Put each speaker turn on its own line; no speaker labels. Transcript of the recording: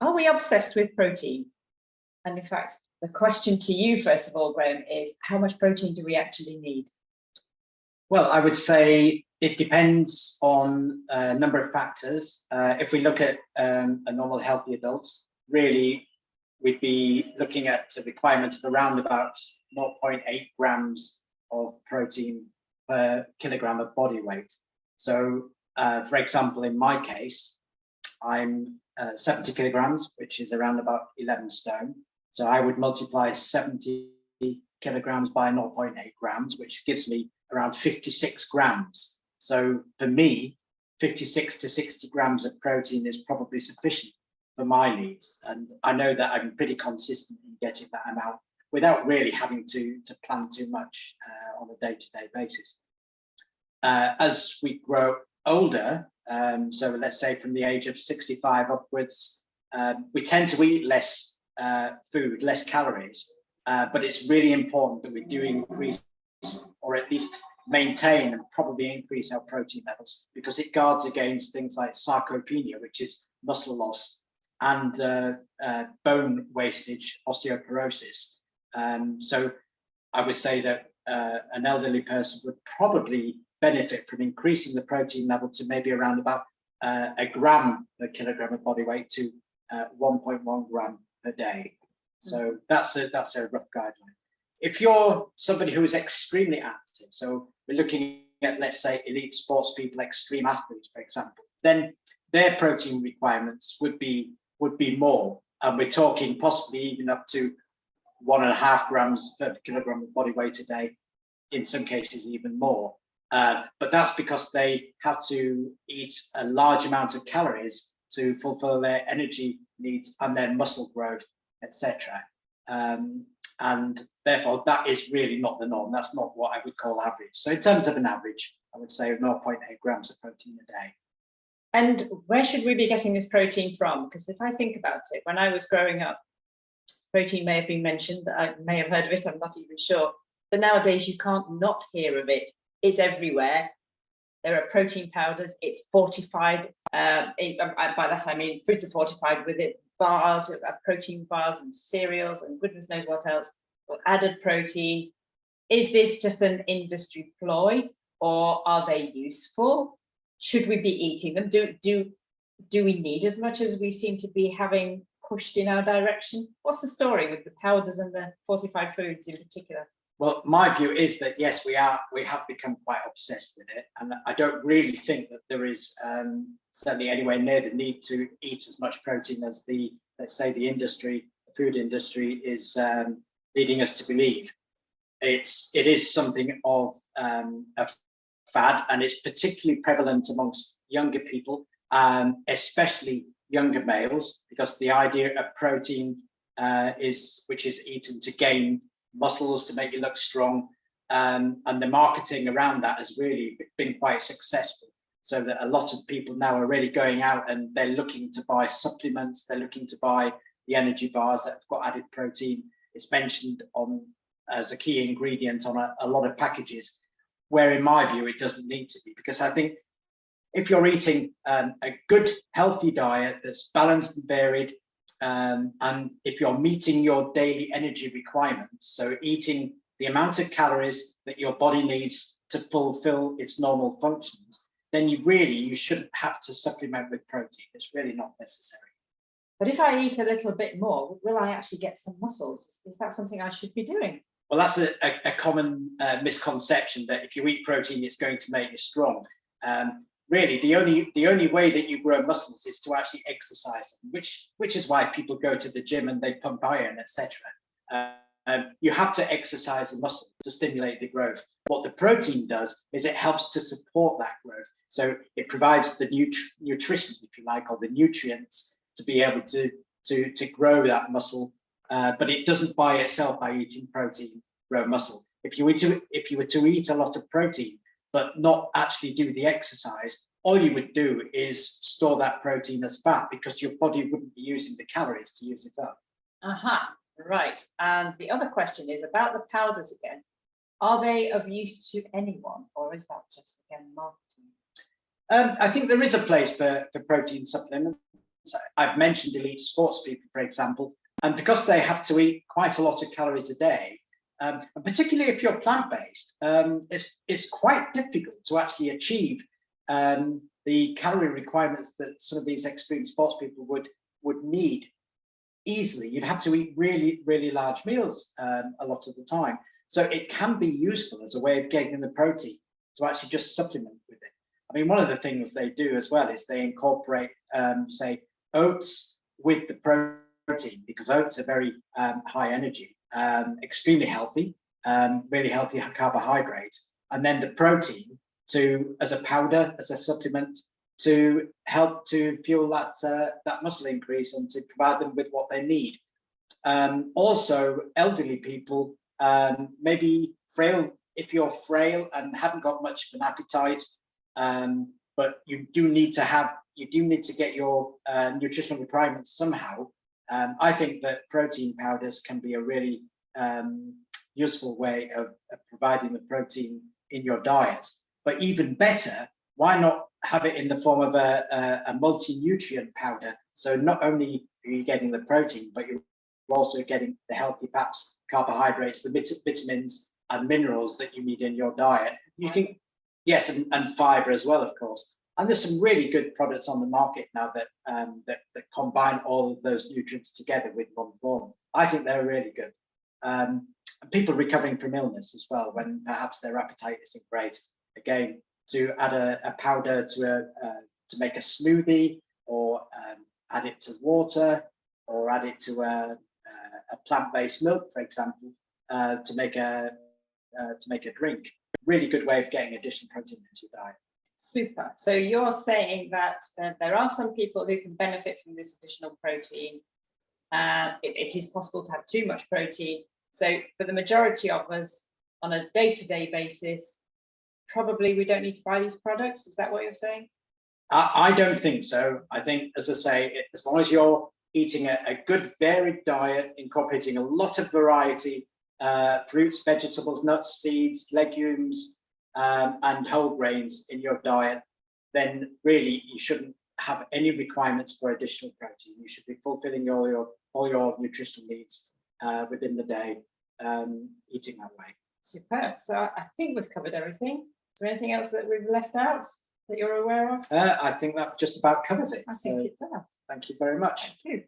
Are we obsessed with protein? And in fact, the question to you, first of all, Graham, is how much protein do we actually need?
Well, I would say it depends on a number of factors. If we look at a normal healthy adult, really, we'd be looking at a requirement of around about 0.8 grams of protein per kilogram of body weight. So, for example, in my case, I'm 70 kilograms, which is around about 11 stone. So I would multiply 70 kilograms by 0.8 grams, which gives me around 56 grams. So for me, 56 to 60 grams of protein is probably sufficient for my needs. And I know that I'm pretty consistent in getting that amount without really having to plan too much on a day-to-day basis. As we grow older, so let's say from the age of 65 upwards, we tend to eat less food, less calories, but it's really important that we do increase or at least maintain and probably increase our protein levels, because it guards against things like sarcopenia, which is muscle loss, and bone wastage, osteoporosis. So I would say that an elderly person would probably benefit from increasing the protein level to maybe around about a gram per kilogram of body weight to 1.1 gram per day. So that's a rough guideline. If you're somebody who is extremely active, so we're looking at, let's say, elite sports people, extreme athletes, for example, then their protein requirements would be more, and we're talking possibly even up to 1.5 grams per kilogram of body weight a day, in some cases even more. But that's because they have to eat a large amount of calories to fulfill their energy needs and their muscle growth, etc. And therefore, that is really not the norm. That's not what I would call average. So in terms of an average, I would say 0.8 grams of protein a day.
And where should we be getting this protein from? Because if I think about it, when I was growing up, protein may have been mentioned. I may have heard of it. I'm not even sure. But nowadays, you can't not hear of it. It's everywhere. There are protein powders. It's fortified. By that I mean foods are fortified with it. Bars, protein bars and cereals and goodness knows what else. Or added protein. Is this just an industry ploy, or are they useful? Should we be eating them? Do we need as much as we seem to be having pushed in our direction? What's the story with the powders and the fortified foods in particular?
Well, my view is that yes, we have become quite obsessed with it, and I don't really think that there is certainly anywhere near the need to eat as much protein as let's say the food industry is leading us to believe. It is something of a fad, and it's particularly prevalent amongst younger people, especially younger males, because the idea of protein which is eaten to gain muscles, to make you look strong, and the marketing around that has really been quite successful, so that a lot of people now are really going out and they're looking to buy supplements, they're looking to buy the energy bars that have got added protein. It's mentioned as a key ingredient on a lot of packages, where in my view it doesn't need to be, because I think if you're eating a good healthy diet that's balanced and varied, and if you're meeting your daily energy requirements, so eating the amount of calories that your body needs to fulfill its normal functions, then you shouldn't have to supplement with protein. It's really not necessary.
But if I eat a little bit more, will I actually get some muscles? Is that something I should be doing?
Well, that's a common misconception, that if you eat protein, it's going to make you strong. Really, the only way that you grow muscles is to actually exercise them, which is why people go to the gym and they pump iron, etc. You have to exercise the muscle to stimulate the growth. What the protein does is it helps to support that growth. So it provides the nutrition, if you like, or the nutrients to be able to grow that muscle. But it doesn't by itself, by eating protein, grow muscle. If you were to eat a lot of protein but not actually do the exercise, all you would do is store that protein as fat, because your body wouldn't be using the calories to use it up.
Right. And the other question is about the powders again. Are they of use to anyone, or is that just, again, marketing?
I think there is a place for protein supplements. I've mentioned elite sports people, for example, and because they have to eat quite a lot of calories a day, and particularly if you're plant-based, it's quite difficult to actually achieve the calorie requirements that some of these extreme sports people would need easily. You'd have to eat really, really large meals a lot of the time. So it can be useful as a way of getting the protein to actually just supplement with it. I mean, one of the things they do as well is they incorporate, say, oats with the protein, because oats are very high energy, extremely healthy, really healthy carbohydrates, and then the protein as a powder, as a supplement, to help to fuel that muscle increase and to provide them with what they need. Also, elderly people, maybe frail, if you're frail and haven't got much of an appetite, but you do need to get your nutritional requirements somehow. I think that protein powders can be a really useful way of providing the protein in your diet. But even better, why not have it in the form of a multi-nutrient powder? So not only are you getting the protein, but you're also getting the healthy fats, carbohydrates, the vitamins and minerals that you need in your diet. You can, yes, and fiber as well, of course. And there's some really good products on the market now that that combine all of those nutrients together with one form. I think they're really good. And people recovering from illness as well, when perhaps their appetite isn't great. Again, to add a powder to make a smoothie, or add it to water, or add it to a plant-based milk, for example, to make a drink. Really good way of getting additional protein into your diet.
Super. So you're saying that there are some people who can benefit from this additional protein. It is possible to have too much protein. So for the majority of us, on a day-to-day basis, probably we don't need to buy these products. Is that what you're saying?
I don't think so. I think, as I say, as long as you're eating a good varied diet, incorporating a lot of variety, fruits, vegetables, nuts, seeds, legumes, and whole grains in your diet, then really you shouldn't have any requirements for additional protein. You should be fulfilling all your nutritional needs within the day, eating that way.
Superb. So I think we've covered everything. Is there anything else that we've left out that you're aware of?
I think that just about covers it.
I think it does.
Thank you very much.
Thank you.